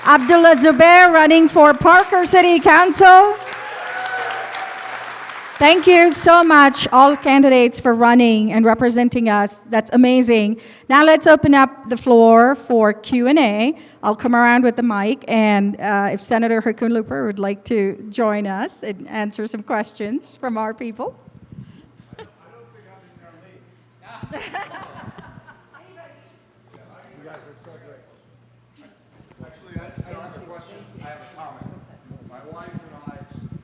Abdullah Zubair, running for Parker City Council. Thank you so much, all candidates, for running and representing us. That's amazing. Now let's open up the floor for Q&A. I'll come around with the mic, and if Senator Hickenlooper would like to join us and answer some questions from our people. I don't think I'm in your league. You guys are so great. Actually, I don't have a question. I have a comment. My wife and I,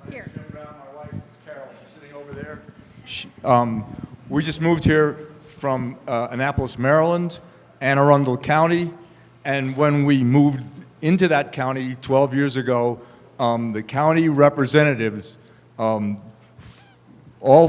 my name's Jim Brown, my wife is Carol. She's sitting over there. We just moved here from Annapolis, Maryland, Anne Arundel County. And when we moved into that county 12 years ago, the county representatives, all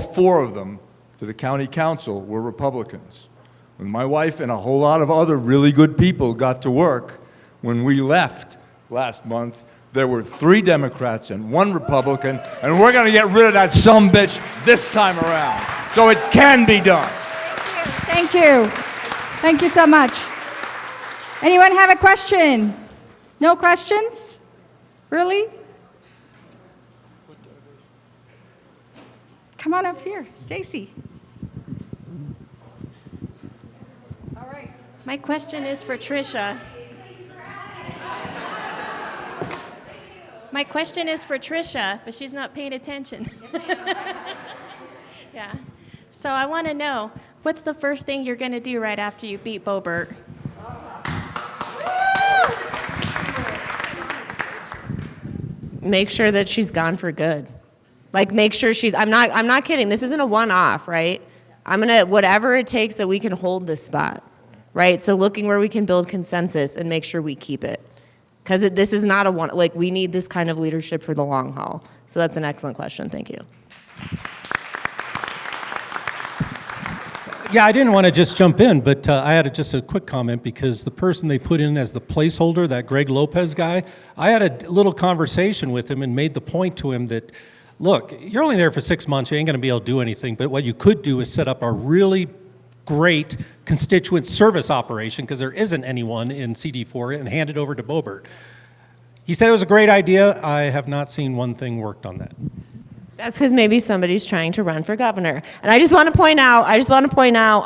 4 of them to the county council were Republicans. When my wife and a whole lot of other really good people got to work, when we left last month, there were 3 Democrats and 1 Republican, and we're going to get rid of that sumbitch this time around. So it can be done. Thank you. Thank you so much. Anyone have a question? No questions? Really? Come on up here, Stacy. My question is for Tricia. My question is for Tricia, but she's not paying attention. Yeah. So I want to know, what's the first thing you're going to do right after you beat Boebert? Make sure that she's gone for good. Like, make sure I'm not kidding. This isn't a one-off, right? I'm gonna, whatever it takes that we can hold this spot, right? So looking where we can build consensus and make sure we keep it. Because this is not a one, like, we need this kind of leadership for the long haul. So that's an excellent question. Thank you. Yeah, I didn't want to just jump in, but I had just a quick comment because the person they put in as the placeholder, that Greg Lopez guy, I had a little conversation with him and made the point to him that, look, you're only there for 6 months, you ain't going to be able to do anything, but what you could do is set up a really great constituent service operation, because there isn't anyone in CD4, and hand it over to Boebert. He said it was a great idea. I have not seen one thing worked on that. That's because maybe somebody's trying to run for governor. And I just want to point out,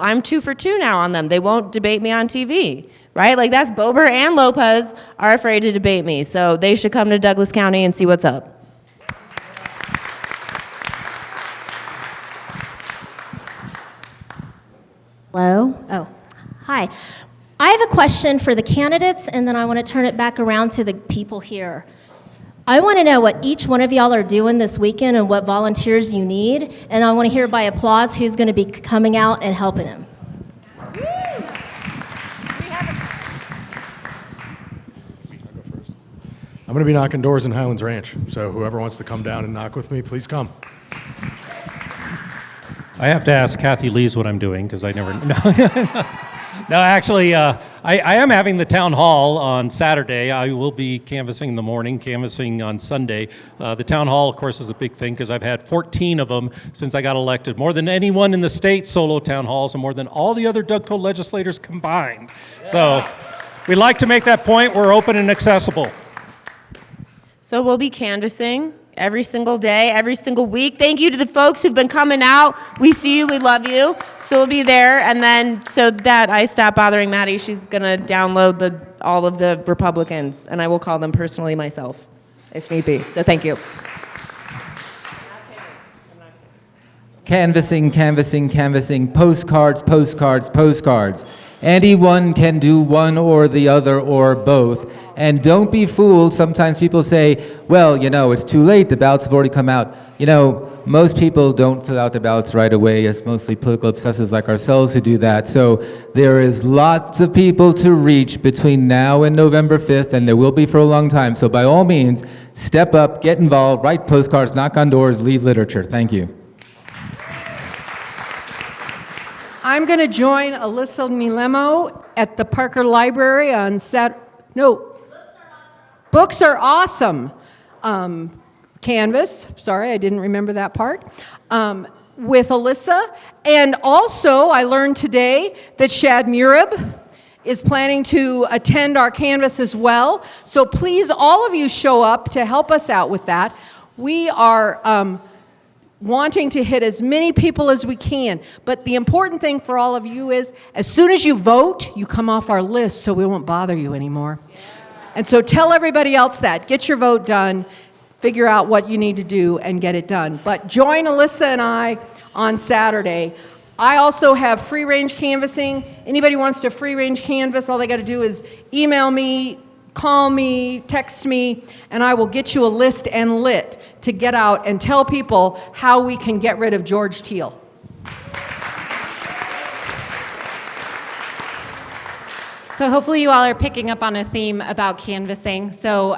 I'm 2 for 2 now on them. They won't debate me on TV, right? Like, that's Boebert and Lopez are afraid to debate me. So they should come to Douglas County and see what's up. Hello? Oh, hi. I have a question for the candidates, and then I want to turn it back around to the people here. I want to know what each one of y'all are doing this weekend and what volunteers you need, and I want to hear by applause who's going to be coming out and helping them. I'm going to be knocking doors in Highlands Ranch, so whoever wants to come down and knock with me, please come. I have to ask Kathy Lees what I'm doing, because I never know. No, actually, I am having the town hall on Saturday. I will be canvassing in the morning, canvassing on Sunday. The town hall, of course, is a big thing because I've had 14 of them since I got elected. More than anyone in the state, solo town halls, and more than all the other Doug Cole legislators combined. Yeah. So we like to make that point. We're open and accessible. So we'll be canvassing every single day, every single week. Thank you to the folks who've been coming out. We see you, we love you. So we'll be there, and then so that I stop bothering Maddie, she's gonna download all of the Republicans, and I will call them personally myself, if need be. So thank you. Canvassing, canvassing, canvassing, postcards, postcards, postcards. Anyone can do one or the other or both. And don't be fooled. Sometimes people say, well, you know, it's too late. The ballots have already come out. You know, most people don't fill out the ballots right away. It's mostly political obsessives like ourselves who do that. So there is lots of people to reach between now and November 5th, and there will be for a long time. So by all means, step up, get involved, write postcards, knock on doors, leave literature. Thank you. I'm going to join Alyssa Milemo at the Parker Library on Books are awesome. Canvas, sorry, I didn't remember that part, with Alyssa. And also, I learned today that Shad Murib is planning to attend our canvas as well. So please, all of you show up to help us out with that. We are wanting to hit as many people as we can. But the important thing for all of you is, as soon as you vote, you come off our list so we won't bother you anymore. And so tell everybody else that. Get your vote done, figure out what you need to do, and get it done. But join Alyssa and I on Saturday. I also have free-range canvassing. Anybody wants to free-range canvass, all they got to do is email me, call me, text me, and I will get you a list and lit to get out and tell people how we can get rid of George Teal. So hopefully you all are picking up on a theme about canvassing. So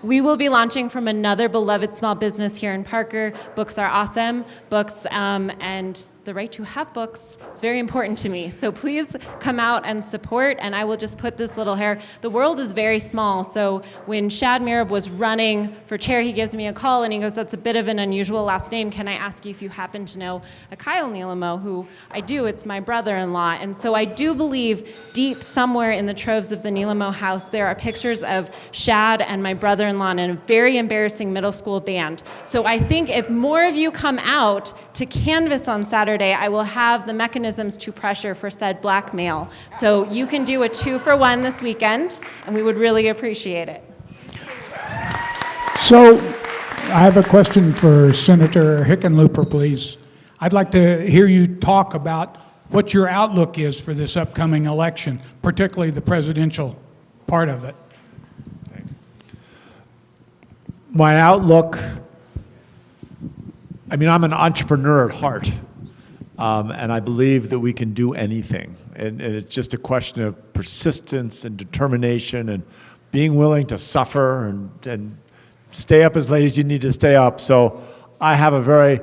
we will be launching from another beloved small business here in Parker. Books Are Awesome. Books and the right to have books is very important to me. So please come out and support, and I will just put this little hair. The world is very small, so when Shad Mirab was running for chair, he gives me a call and he goes, that's a bit of an unusual last name. Can I ask you if you happen to know a Kyle Nielamo? Who I do, it's my brother-in-law. And so I do believe deep somewhere in the troves of the Nielamo house, there are pictures of Shad and my brother-in-law in a very embarrassing middle school band. So I think if more of you come out to canvass on Saturday, I will have the mechanisms to pressure for said blackmail. So you can do a 2-for-1 this weekend, and we would really appreciate it. So I have a question for Senator Hickenlooper, please. I'd like to hear you talk about what your outlook is for this upcoming election, particularly the presidential part of it. Thanks. My outlook, I mean, I'm an entrepreneur at heart, and I believe that we can do anything. And it's just a question of persistence and determination and being willing to suffer and stay up as late as you need to stay up. So I have a very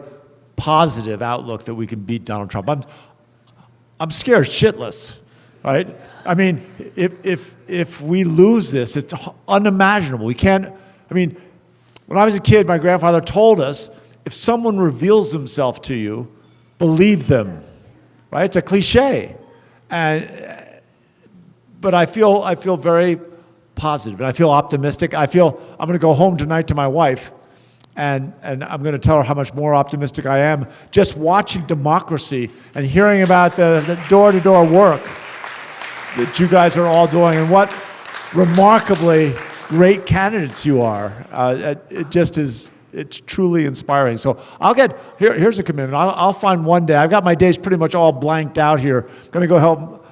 positive outlook that we can beat Donald Trump. I'm scared shitless, right? I mean, if we lose this, it's unimaginable. We can't, I mean, when I was a kid, my grandfather told us, if someone reveals themselves to you, believe them, right? It's a cliche. But I feel very positive, and I feel optimistic. I feel I'm going to go home tonight to my wife, and I'm going to tell her how much more optimistic I am just watching democracy and hearing about the door-to-door work that you guys are all doing and what remarkably great candidates you are. It just is, it's truly inspiring. So here's a commitment. I'll find one day. I've got my days pretty much all blanked out here. I'm going to go help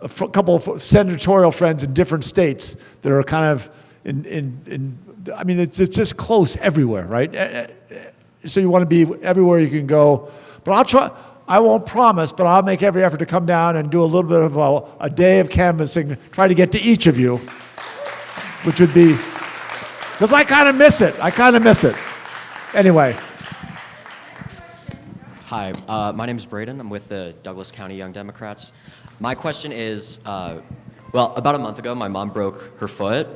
a couple of senatorial friends in different states that are kind of I mean, it's just close everywhere, right? So you want to be everywhere you can go. But I'll try, I won't promise, but I'll make every effort to come down and do a little bit of a day of canvassing, try to get to each of you, which would be, because I kind of miss it. Anyway. Hi, my name is Braden. I'm with the Douglas County Young Democrats. My question is, well, about a month ago, my mom broke her foot,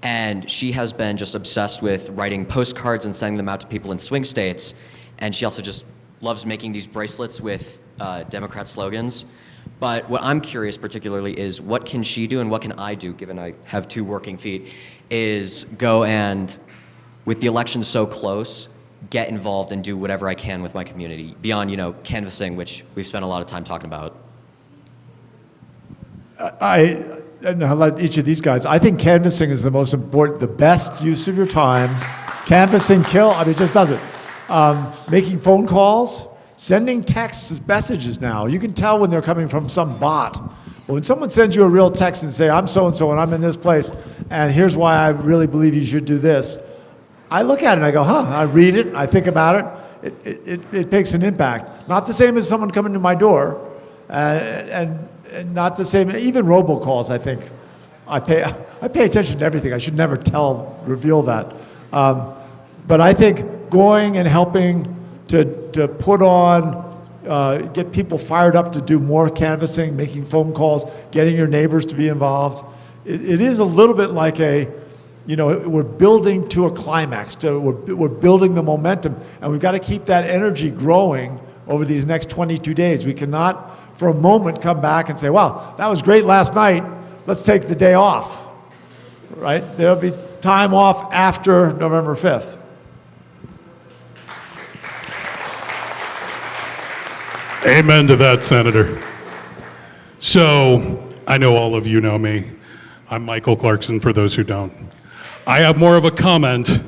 and she has been just obsessed with writing postcards and sending them out to people in swing states, and she also just loves making these bracelets with Democrat slogans. But what I'm curious particularly is what can she do and what can I do, given I have 2 working feet, is go and, with the election so close, get involved and do whatever I can with my community, beyond, canvassing, which we've spent a lot of time talking about. And I'll let each of these guys, I think canvassing is the most important, the best use of your time. Canvassing, it just does it. Making phone calls, sending texts, messages now. You can tell when they're coming from some bot. But when someone sends you a real text and say, I'm so-and-so and I'm in this place, and here's why I really believe you should do this, I look at it and I go, I read it, I think about it. It makes an impact. Not the same as someone coming to my door, and not the same, even robocalls, I think. I pay attention to everything. I should never reveal that. But I think going and helping to put on, get people fired up to do more canvassing, making phone calls, getting your neighbors to be involved. It is a little bit like we're building to a climax. We're building the momentum, and we've got to keep that energy growing over these next 22 days. We cannot, for a moment, come back and say, well, that was great last night, let's take the day off, right? There'll be time off after November 5th. Amen to that, Senator. So, I know all of you know me. I'm Michael Clarkson, for those who don't. I have more of a comment,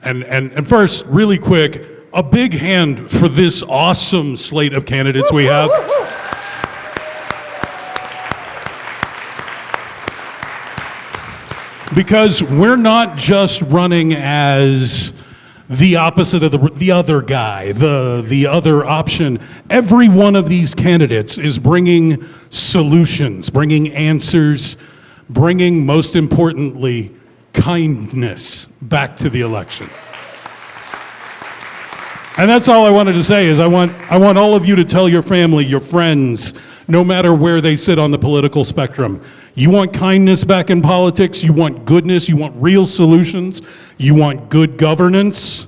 and first, really quick, a big hand for this awesome slate of candidates we have. Because we're not just running as the opposite of the other guy, the other option. Every one of these candidates is bringing solutions, bringing answers, bringing, most importantly, kindness back to the election. And that's all I wanted to say is I want all of you to tell your family, your friends, no matter where they sit on the political spectrum. You want kindness back in politics, you want goodness, you want real solutions, you want good governance.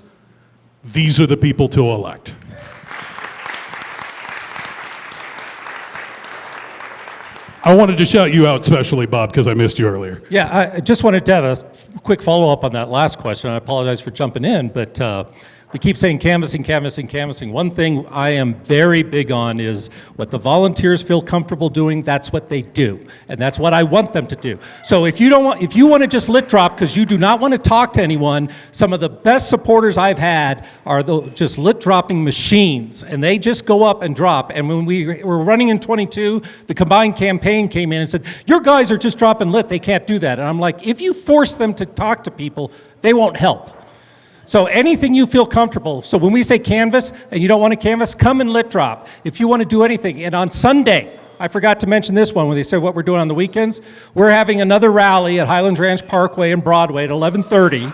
These are the people to elect. I wanted to shout you out especially, Bob, because I missed you earlier. Yeah, I just wanted to have a quick follow-up on that last question. I apologize for jumping in, but we keep saying canvassing, canvassing, canvassing. One thing I am very big on is what the volunteers feel comfortable doing, that's what they do. And that's what I want them to do. So if you want to just lit drop because you do not want to talk to anyone, some of the best supporters I've had are just lit dropping machines. And they just go up and drop. And when we were running in 22, the combined campaign came in and said, your guys are just dropping lit, they can't do that. And I'm like, if you force them to talk to people, they won't help. So anything you feel comfortable. So when we say canvas and you don't want to canvas, come and lit drop. If you want to do anything. And on Sunday, I forgot to mention this one when they said what we're doing on the weekends. We're having another rally at Highlands Ranch Parkway and Broadway at 11:30.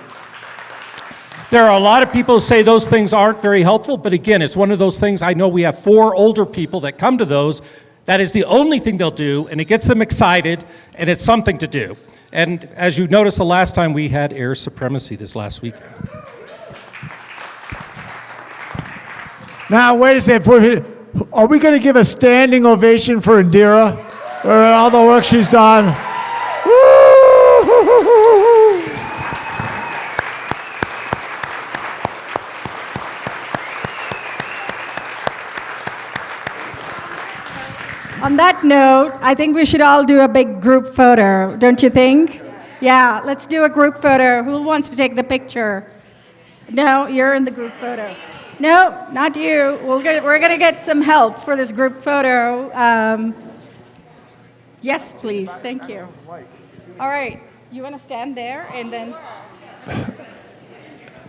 There are a lot of people who say those things aren't very helpful, but again, it's one of those things. I know we have 4 older people that come to those. That is the only thing they'll do, and it gets them excited, and it's something to do. And as you noticed the last time, we had air supremacy this last weekend. Now, wait a second. Are we going to give a standing ovation for Indira for all the work she's done? On that note, I think we should all do a big group photo, don't you think? Yeah, let's do a group photo. Who wants to take the picture? No, you're in the group photo. No, not you. We're going to get some help for this group photo. Yes, please. Thank you. All right. You want to stand there and then...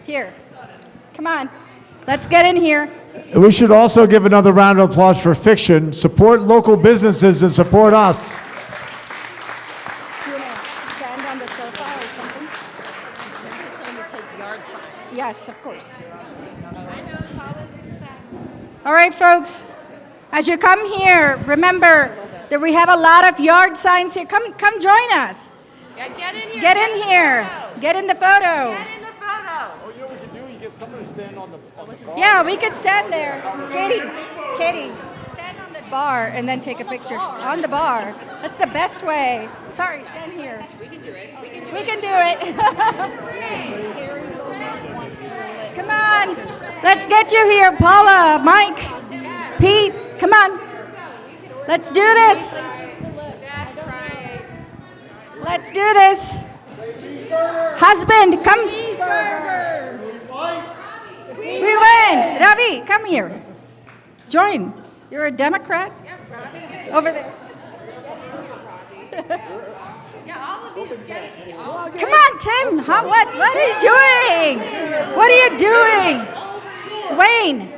Here. Come on. Let's get in here. We should also give another round of applause for Fiction. Support local businesses and support us. Do you want to stand on the sofa or something? Yes, of course. All right, folks. As you come here, remember that we have a lot of yard signs here. Come join us. Yeah, get in here. Get in here. Get in the photo. Get in the photo. Oh, you know what we could do? You get somebody to stand on the bar. Yeah, we could stand there. Katie, stand on the bar and then take a picture. On the bar. That's the best way. Sorry, stand here. We can do it. We can do it. Come on. Let's get you here, Paula, Mike, Pete. Come on. Let's do this. Let's do this. Husband, come. We win. Ravi, come here. Join. You're a Democrat? Over there. Come on, Tim. What are you doing? What are you doing? Wayne.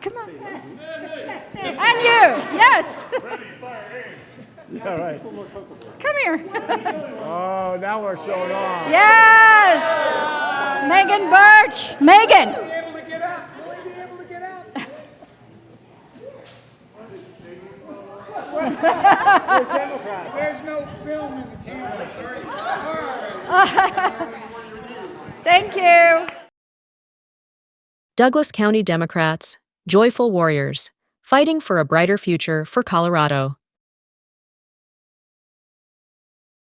Come on. And you. Yes. Yeah, right. Come here. Oh, now we're showing off. Yes. Megan Birch. Megan. There's no film in the camera. Thank you. Douglas County Democrats, joyful warriors, fighting for a brighter future for Colorado.